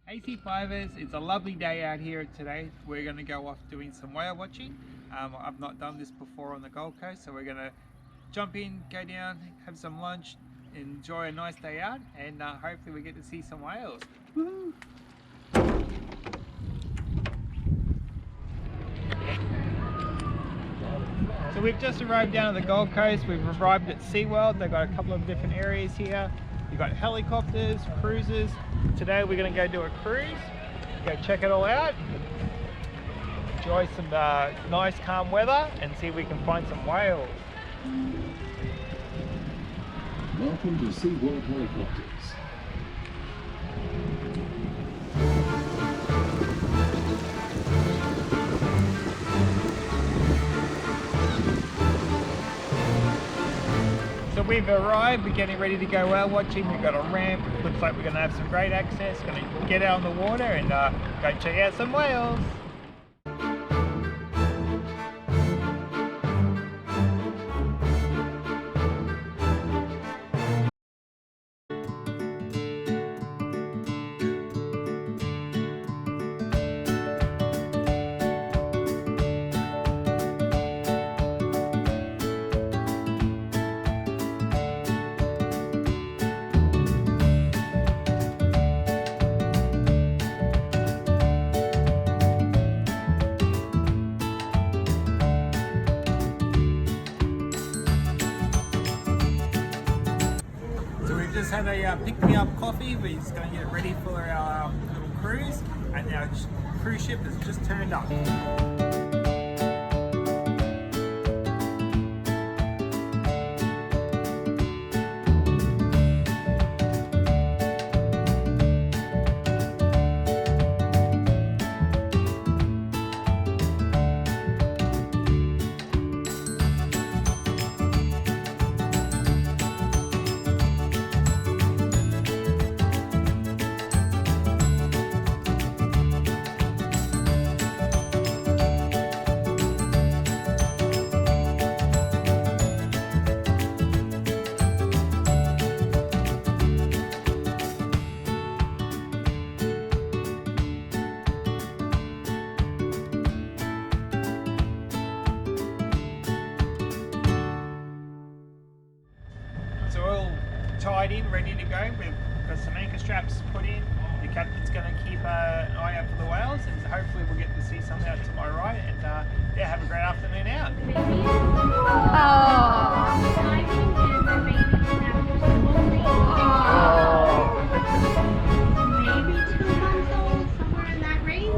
AC5ers, it's a lovely day out here today. We're going to go off doing some whale watching. I've not done this before on the Gold Coast, so we're going to jump in, go down, have some lunch, enjoy a nice day out, and hopefully we get to see some whales. Woo-hoo. So we've just arrived down at the Gold Coast. We've arrived at SeaWorld. They've got a couple of different areas here. You've got helicopters, cruises. Today we're going to go do a cruise, go check it all out, enjoy some nice calm weather and see if we can find some whales. Welcome to SeaWorld Helicopters. So we've arrived, we're getting ready to go whale watching. We've got a ramp, looks like we're going to have some great access, going to get out on the water and go check out some whales. Just had a pick-me-up coffee. We're just going to get ready for our little cruise, and our cruise ship has just turned up. So we're all tied in, ready to go. We've got some anchor straps put in. The captain's going to keep an eye out for the whales, and so hopefully we'll get to see some out to my right. And yeah, have a great afternoon out. Maybe 2 months old, somewhere in that range.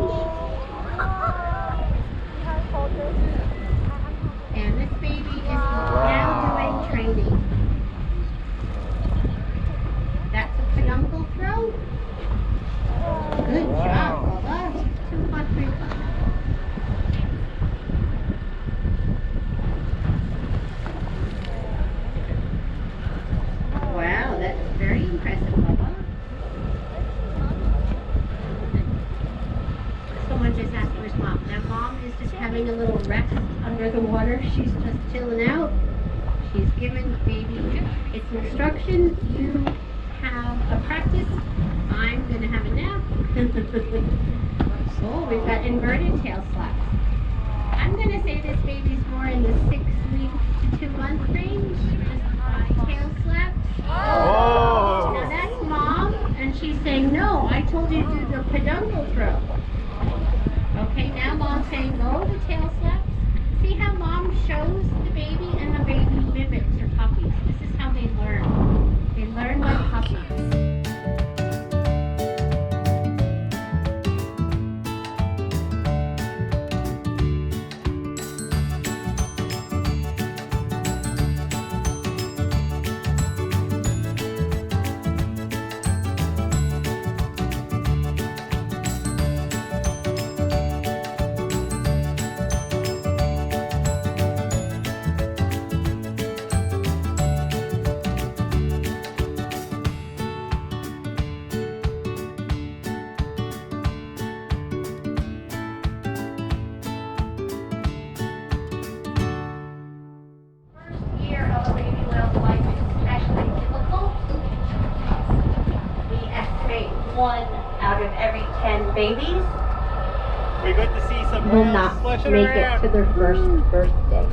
And this baby is now doing training. That's a peduncle throw. Good job, Bubba. 2 hot 3 hot. Wow, that's very impressive, Bubba. Someone just asked where's Mom. Now Mom is just having a little rest under the water. She's just chilling out. She's given baby its instruction. You have a practice. I'm going to have a nap. Oh, we've got inverted tail slaps. I'm going to say this baby's more in the 6-week to 2-month range. Tail slaps. Oh. Now that's Mom, and she's saying, no, I told you to do the peduncle throw. Okay, now Mom's saying, no, the tail slaps. See how Mom shows the baby and the baby mimics her puppies. This is how they learn. They learn like puppies. estimate 1 out of every 10 babies We got to see some will whales not splashing make around. it to their first birthday.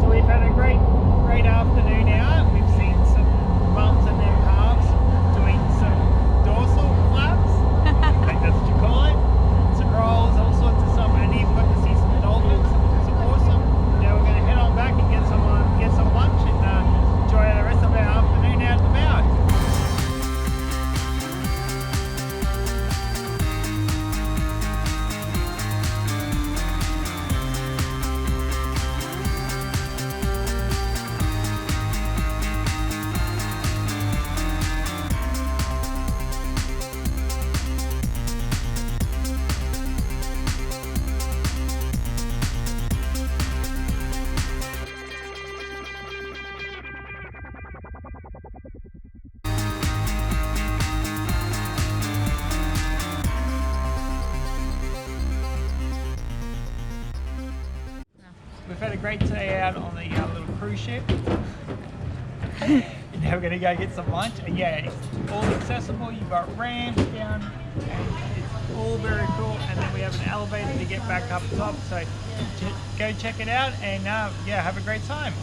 So we've had a great afternoon out. We've seen some mums and their calves doing some dorsal flaps. I think that's what you call it. Some rolls, all sorts of stuff, and even got to see some dolphins, which is awesome. Now we're going to head on back and get some lunch and enjoy the rest of our afternoon out and about. We've had a great day out on the little cruise ship. And now we're going to go get some lunch. And yeah, it's all accessible. You've got ramps down, and it's all very cool. And then we have an elevator to get back up top. So go check it out and yeah, have a great time.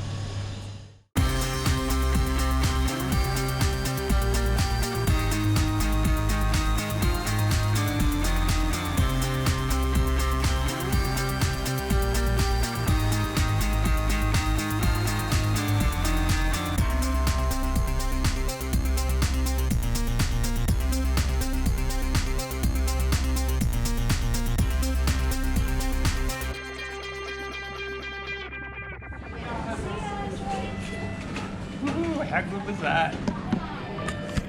Woohoo, how good was that?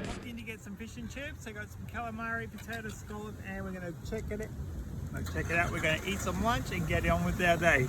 Walked in to get some fish and chips. I got some calamari, potato scallop, and we're going to check it out. We're going to eat some lunch and get on with our day.